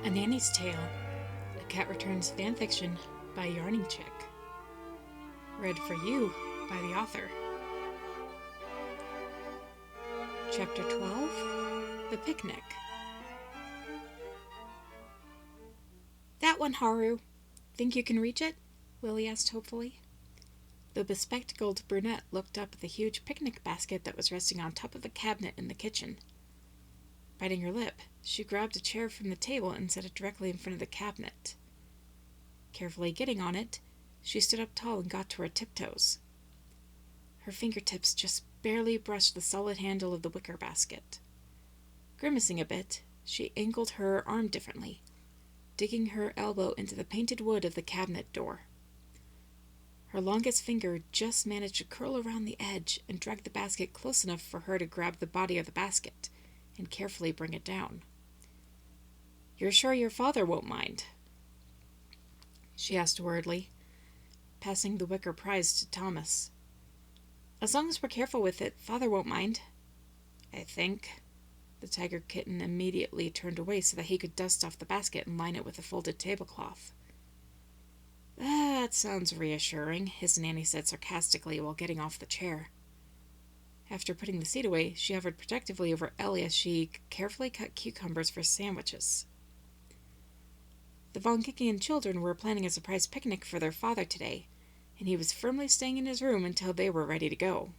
A Nanny's Tale, a Cat Returns fanfiction by Yarning Chick. Read for you by the author. Chapter 12, The Picnic. That one, Haru. Think you can reach it? Lily asked hopefully. The bespectacled brunette looked up at the huge picnic basket that was resting on top of a cabinet in the kitchen. Biting her lip, she grabbed a chair from the table and set it directly in front of the cabinet. Carefully getting on it, she stood up tall and got to her tiptoes. Her fingertips just barely brushed the solid handle of the wicker basket. Grimacing a bit, she angled her arm differently, digging her elbow into the painted wood of the cabinet door. Her longest finger just managed to curl around the edge and drag the basket close enough for her to grab the body of the basket and carefully bring it down. "You're sure your father won't mind?" she asked worriedly, passing the wicker prize to Thomas. "As long as we're careful with it, father won't mind, I think." The tiger kitten immediately turned away so that he could dust off the basket and line it with a folded tablecloth. "That sounds reassuring," his nanny said sarcastically while getting off the chair. After putting the seat away, she hovered protectively over Ellie as she carefully cut cucumbers for sandwiches. The von Gikkingen children were planning a surprise picnic for their father today, and he was firmly staying in his room until they were ready to go.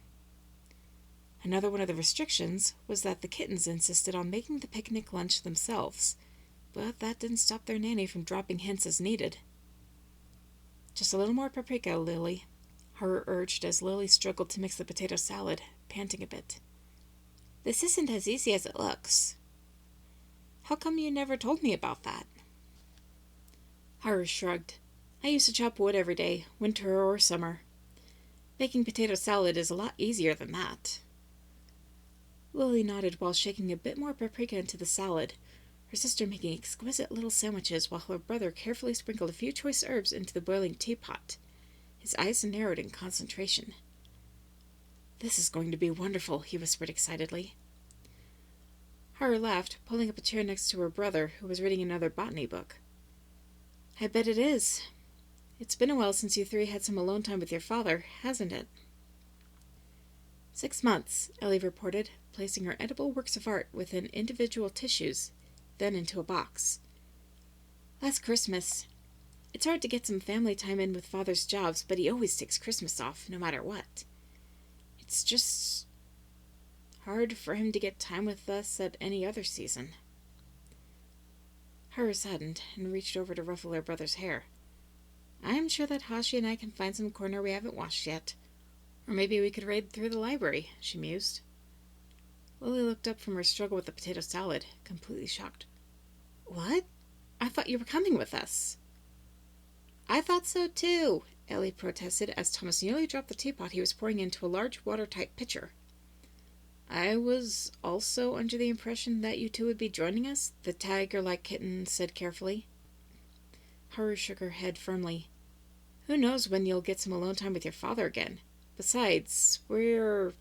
Another one of the restrictions was that the kittens insisted on making the picnic lunch themselves, but that didn't stop their nanny from dropping hints as needed. "Just a little more paprika, Lily," Haru urged as Lily struggled to mix the potato salad, panting a bit. "This isn't as easy as it looks." "How come you never told me about that?" Haru shrugged. "I used to chop wood every day, winter or summer. Making potato salad is a lot easier than that." Lily nodded while shaking a bit more paprika into the salad, her sister making exquisite little sandwiches while her brother carefully sprinkled a few choice herbs into the boiling teapot. His eyes narrowed in concentration. "This is going to be wonderful," he whispered excitedly. Haru laughed, pulling up a chair next to her brother, who was reading another botany book. "I bet it is. It's been a while since you three had some alone time with your father, hasn't it?" 6 months, Ellie reported, placing her edible works of art within individual tissues, then into a box. "Last Christmas. It's hard to get some family time in with father's jobs, but he always takes Christmas off, no matter what. It's just hard for him to get time with us at any other season." Haru saddened and reached over to ruffle her brother's hair. "I'm sure that Hashi and I can find some corner we haven't washed yet. Or maybe we could raid through the library," she mused. Lily looked up from her struggle with the potato salad, completely shocked. "What? I thought you were coming with us." "I thought so too," Ellie protested as Thomas nearly dropped the teapot he was pouring into a large watertight pitcher. "I was also under the impression that you two would be joining us," the tiger-like kitten said carefully. Haru shook her head firmly. "Who knows when you'll get some alone time with your father again? Besides, we're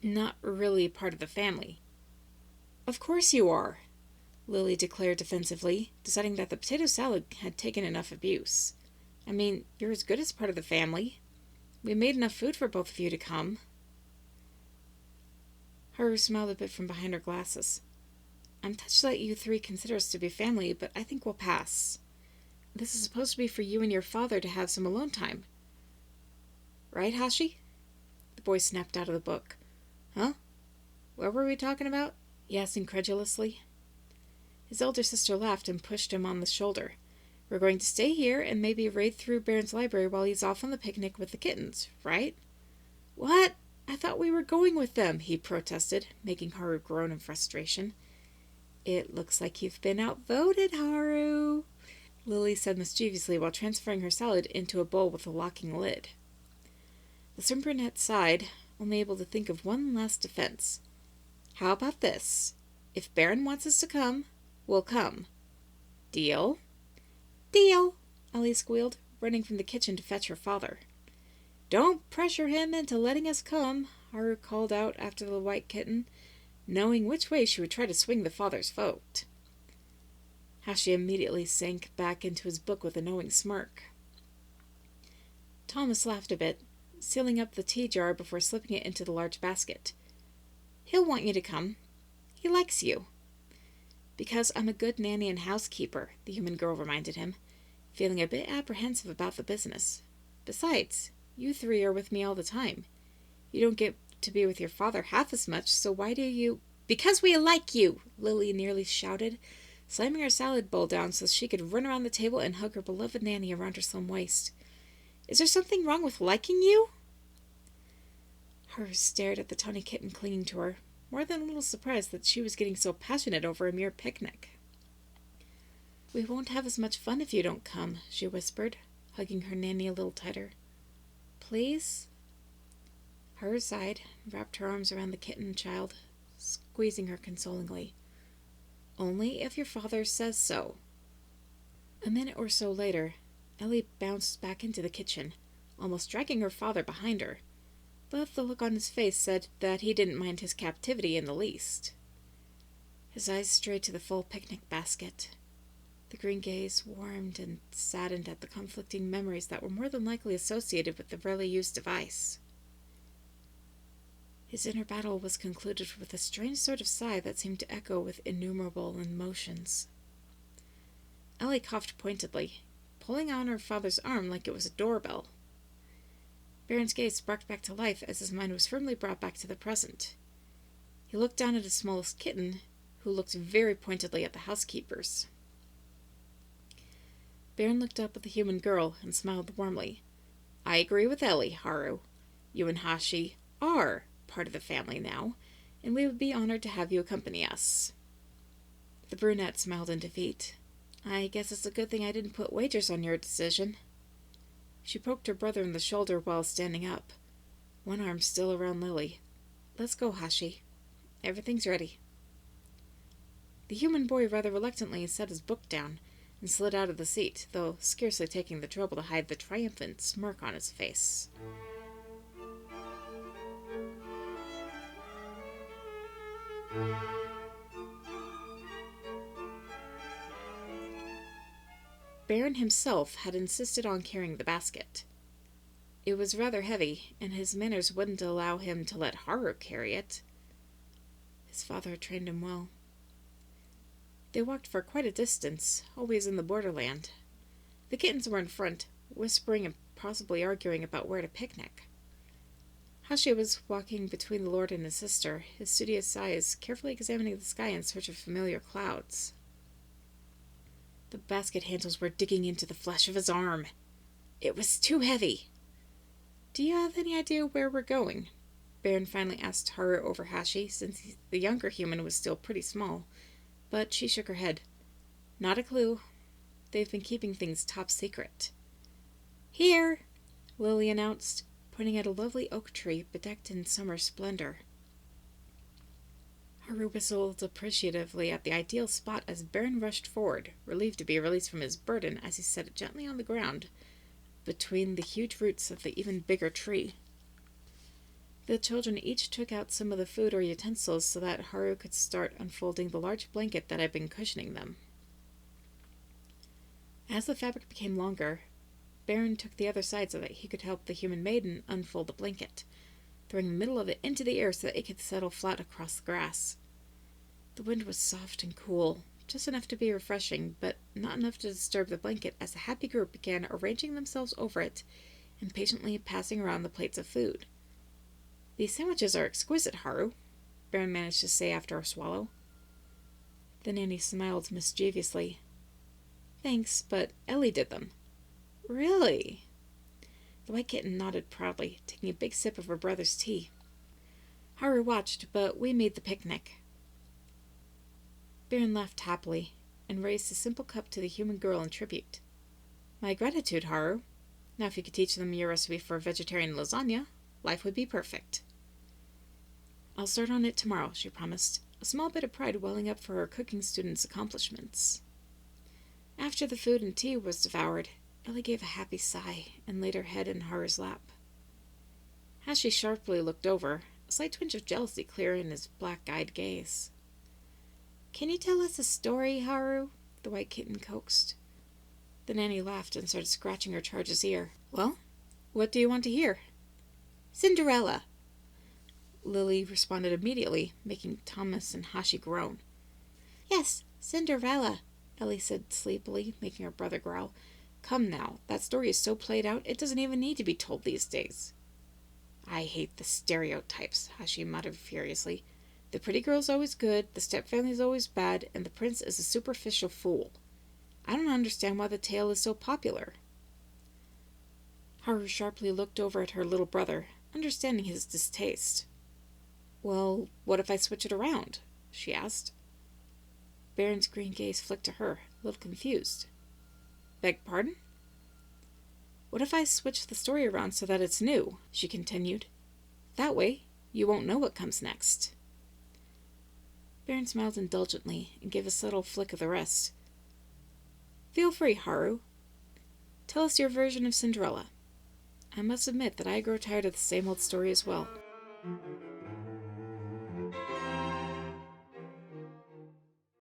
not really part of the family." "Of course you are," Lily declared defensively, deciding that the potato salad had taken enough abuse. "I mean, you're as good as part of the family. We made enough food for both of you to come." Haru smiled a bit from behind her glasses. "I'm touched that you three consider us to be family, but I think we'll pass. This is supposed to be for you and your father to have some alone time. Right, Hashi?" The boy snapped out of the book. "Huh? What were we talking about?" he asked incredulously. His elder sister laughed and pushed him on the shoulder. "We're going to stay here and maybe raid through Baron's library while he's off on the picnic with the kittens, right?" "What? I thought we were going with them," he protested, making Haru groan in frustration. "It looks like you've been outvoted, Haru," Lily said mischievously while transferring her salad into a bowl with a locking lid. The slim brunette sighed, only able to think of one last defense. "How about this? If Baron wants us to come, we'll come. Deal?" "Deal," Ellie squealed, running from the kitchen to fetch her father. "Don't pressure him into letting us come," Haru called out after the white kitten, knowing which way she would try to swing the father's vote. Hashi immediately sank back into his book with a knowing smirk. Thomas laughed a bit, sealing up the tea jar before slipping it into the large basket. He'll want you to come. He likes you. Because I'm a good nanny and housekeeper, the human girl reminded him, feeling a bit apprehensive about the business. Besides, you three are with me all the time. You don't get to be with your father half as much, so why do you... Because we like you, Lily nearly shouted, slamming her salad bowl down so she could run around the table and hug her beloved Nanny around her slim waist. Is there something wrong with liking you? Haru stared at the tawny kitten clinging to her, more than a little surprised that she was getting so passionate over a mere picnic. We won't have as much fun if you don't come, she whispered, hugging her Nanny a little tighter. Please? Haru sighed and wrapped her arms around the kitten child, squeezing her consolingly. Only if your father says so. A minute or so later, Ellie bounced back into the kitchen, almost dragging her father behind her, but the look on his face said that he didn't mind his captivity in the least. His eyes strayed to the full picnic basket. The green gaze warmed and saddened at the conflicting memories that were more than likely associated with the rarely used device. His inner battle was concluded with a strange sort of sigh that seemed to echo with innumerable emotions. Ellie coughed pointedly, pulling on her father's arm like it was a doorbell. Baron's gaze sparked back to life as his mind was firmly brought back to the present. He looked down at his smallest kitten, who looked very pointedly at the housekeepers. Baron looked up at the human girl and smiled warmly. I agree with Ellie, Haru. You and Hashi are part of the family now, and we would be honored to have you accompany us. The brunette smiled in defeat. I guess it's a good thing I didn't put wagers on your decision. She poked her brother in the shoulder while standing up, one arm still around Lily. Let's go, Hashi. Everything's ready. The human boy rather reluctantly set his book down and slid out of the seat, though scarcely taking the trouble to hide the triumphant smirk on his face. Baron himself had insisted on carrying the basket. It was rather heavy, and his manners wouldn't allow him to let Haru carry it. His father had trained him well. They walked for quite a distance, always in the borderland. The kittens were in front, whispering and possibly arguing about where to picnic. Hashi was walking between the lord and his sister, his studious eyes carefully examining the sky in search of familiar clouds. The basket handles were digging into the flesh of his arm. It was too heavy. Do you have any idea where we're going? Baron finally asked Haru over Hashi, since the younger human was still pretty small, but she shook her head. Not a clue. They've been keeping things top secret. Here, Lily announced, pointing at a lovely oak tree bedecked in summer splendor. Haru whistled appreciatively at the ideal spot as Baron rushed forward, relieved to be released from his burden as he set it gently on the ground between the huge roots of the even bigger tree. The children each took out some of the food or utensils so that Haru could start unfolding the large blanket that had been cushioning them. As the fabric became longer, Baron took the other side so that he could help the human maiden unfold the blanket, throwing the middle of it into the air so that it could settle flat across the grass. The wind was soft and cool, just enough to be refreshing, but not enough to disturb the blanket as the happy group began arranging themselves over it and patiently passing around the plates of food. These sandwiches are exquisite, Haru, Baron managed to say after a swallow. The nanny smiled mischievously. Thanks, but Ellie did them. Really? The white kitten nodded proudly, taking a big sip of her brother's tea. Haru watched, but we made the picnic. Baron laughed happily and raised a simple cup to the human girl in tribute. My gratitude, Haru. Now if you could teach them your recipe for vegetarian lasagna, life would be perfect. I'll start on it tomorrow, she promised, a small bit of pride welling up for her cooking student's accomplishments. After the food and tea was devoured, Ellie gave a happy sigh and laid her head in Haru's lap. Hashi sharply looked over, a slight twinge of jealousy clear in his black-eyed gaze. Can you tell us a story, Haru? the white kitten coaxed. The nanny laughed and started scratching her charge's ear. Well, what do you want to hear? Cinderella, Lily responded immediately, making Thomas and Hashi groan. Yes, Cinderella, Ellie said sleepily, making her brother growl. Come now, that story is so played out it doesn't even need to be told these days. I hate the stereotypes, Hashi muttered furiously. The pretty girl's always good, the stepfamily's always bad, and the prince is a superficial fool. I don't understand why the tale is so popular. Haru sharply looked over at her little brother, understanding his distaste. Well, what if I switch it around? She asked. Baron's green gaze flicked to her, a little confused. Beg pardon? What if I switch the story around so that it's new? She continued. That way, you won't know what comes next. Baron smiled indulgently and gave a subtle flick of the wrist. Feel free, Haru. Tell us your version of Cinderella. I must admit that I grow tired of the same old story as well.